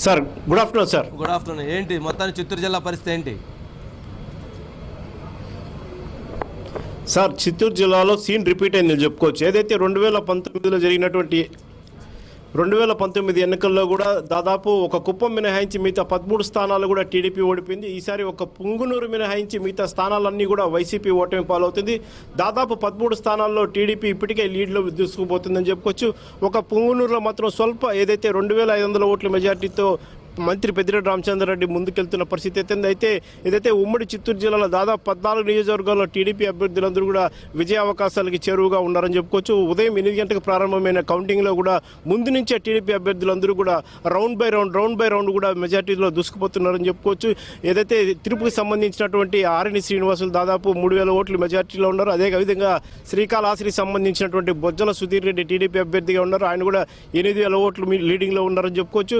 Sir good afternoon sir. Good afternoon. ఏంటి మొత్తానికి చిత్తూరు జిల్లా పరిస్థితి ఏంటి? సార్ చిత్తూరు జిల్లాలో సీన్ రిపీట్ అయిందని చెప్పుకోవచ్చు. ఏదైతే 2019లో జరిగినటువంటి 2019 ఎన్నికల్లో కూడా దాదాపు ఒక కుప్పం మినహాయించి మిగతా 13 స్థానాలు కూడా టీడీపీ ఓడిపోయింది. ఈసారి ఒక పుంగునూరు మినహాయించి మిగతా స్థానాలన్నీ కూడా వైసీపీ ఓటమి పాలవుతుంది. దాదాపు 13 స్థానాల్లో టీడీపీ ఇప్పటికే లీడ్లో దూసుకుపోతుందని చెప్పుకోవచ్చు. ఒక పుంగునూరులో మాత్రం స్వల్ప ఏదైతే 2500 ఓట్ల మెజార్టీతో మంత్రి పెద్దిరెడ్డి రామచంద్రారెడ్డి ముందుకెళ్తున్న పరిస్థితి అయితే ఏదైతే ఉమ్మడి చిత్తూరు జిల్లాలో దాదాపు 14 నియోజకవర్గాల్లో టీడీపీ అభ్యర్థులందరూ కూడా విజయ అవకాశాలకి చేరువుగా ఉన్నారని చెప్పుకోవచ్చు. ఉదయం 8 గంటలకు ప్రారంభమైన కౌంటింగ్లో కూడా ముందు నుంచే టీడీపీ అభ్యర్థులందరూ కూడా రౌండ్ బై రౌండ్ కూడా మెజార్టీలో దూసుకుపోతున్నారని చెప్పుకోవచ్చు. ఏదైతే తిరుపతికి సంబంధించినటువంటి ఆర్ఎని శ్రీనివాసులు దాదాపు 3000 ఓట్లు మెజార్టీలో ఉన్నారు. అదేవిధంగా శ్రీకాళహస్తికి సంబంధించినటువంటి బొజ్జల సుధీర్ రెడ్డి టీడీపీ అభ్యర్థిగా ఉన్నారు. ఆయన కూడా 8000 ఓట్లు లీడింగ్లో ఉన్నారని చెప్పుకోవచ్చు.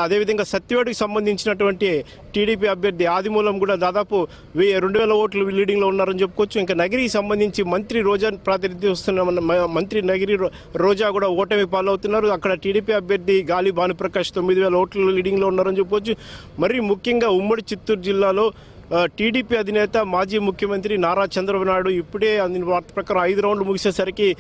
అదేవిధంగా సత్యవేడికి సంబంధించినటువంటి టీడీపీ అభ్యర్థి ఆదిమూలం కూడా దాదాపు 2000 ఓట్లు లీడింగ్లో ఉన్నారని చెప్పుకోవచ్చు. ఇంకా నగిరికి సంబంధించి మంత్రి రోజా ప్రాతినిధ్యం వస్తున్న మంత్రి నగిరి రోజా కూడా ఓటమి పాలవుతున్నారు. అక్కడ టీడీపీ అభ్యర్థి గాలి భానుప్రకాష్ 9000 ఓట్లు లీడింగ్లో ఉన్నారని చెప్పుకోవచ్చు. మరి ముఖ్యంగా ఉమ్మడి చిత్తూరు జిల్లాలో టీడీపీ అధినేత మాజీ ముఖ్యమంత్రి నారా చంద్రబాబు నాయుడు ఇప్పుడే అందిన వార్త ప్రకారం 5 రౌండ్లు ముగిసేసరికి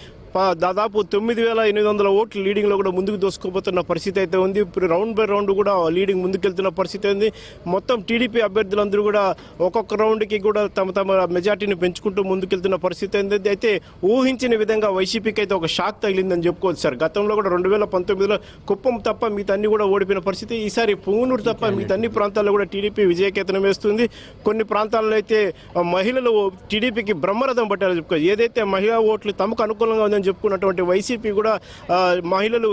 దాదాపు 9800 ఓట్లు లీడింగ్లో కూడా ముందుకు దూసుకుపోతున్న పరిస్థితి అయితే ఉంది. ఇప్పుడు రౌండ్ బై రౌండ్ కూడా లీడింగ్ ముందుకెళ్తున్న పరిస్థితి ఉంది. మొత్తం టీడీపీ అభ్యర్థులందరూ కూడా ఒక్కొక్క రౌండ్కి కూడా తమ మెజార్టీని పెంచుకుంటూ ముందుకెళ్తున్న పరిస్థితి ఉంది. అయితే ఊహించిన విధంగా వైసీపీకి అయితే ఒక షాక్ తగిలిందని చెప్పుకోవచ్చు సార్. గతంలో కూడా 2019లో కుప్పం తప్ప మిగతా అన్ని కూడా ఓడిపోయిన పరిస్థితి. ఈసారి పుంగనూరు తప్ప మిగతా అన్ని ప్రాంతాల్లో కూడా టీడీపీ విజయకేతనం వేస్తుంది. కొన్ని ప్రాంతాల్లో అయితే మహిళలు టీడీపీకి బ్రహ్మరథం పట్టారని చెప్పుకోవచ్చు. ఏదైతే మహిళా ఓట్లు తమకు అనుకూలంగా ఉందని చెప్పుకున్నటువంటి వైసీపీ కూడా మహిళలు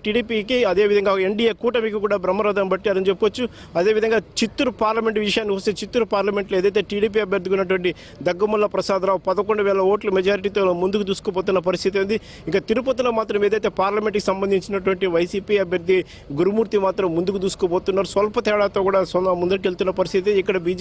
టీడీపీకి అదేవిధంగా ఎన్డీఏ కూటమికి కూడా బ్రహ్మరథం పట్టారని చెప్పొచ్చు. అదేవిధంగా చిత్తూరు పార్లమెంట్ విషయాన్ని వస్తే చిత్తూరు పార్లమెంట్లో ఏదైతే టీడీపీ అభ్యర్థిగా ఉన్నటువంటి దగ్గుమల్ల ప్రసాదరావు 11,000 ఓట్ల మెజారిటీతో ముందుకు దూసుకుపోతున్న పరిస్థితి ఉంది. ఇక తిరుపతిలో మాత్రం ఏదైతే పార్లమెంట్కి సంబంధించినటువంటి వైసీపీ అభ్యర్థి గురుమూర్తి మాత్రం ముందుకు దూసుకుపోతున్నారు. స్వల్ప తేడాతో కూడా ముందుకు వెళ్తున్న పరిస్థితి. ఇక్కడ బీజేపీ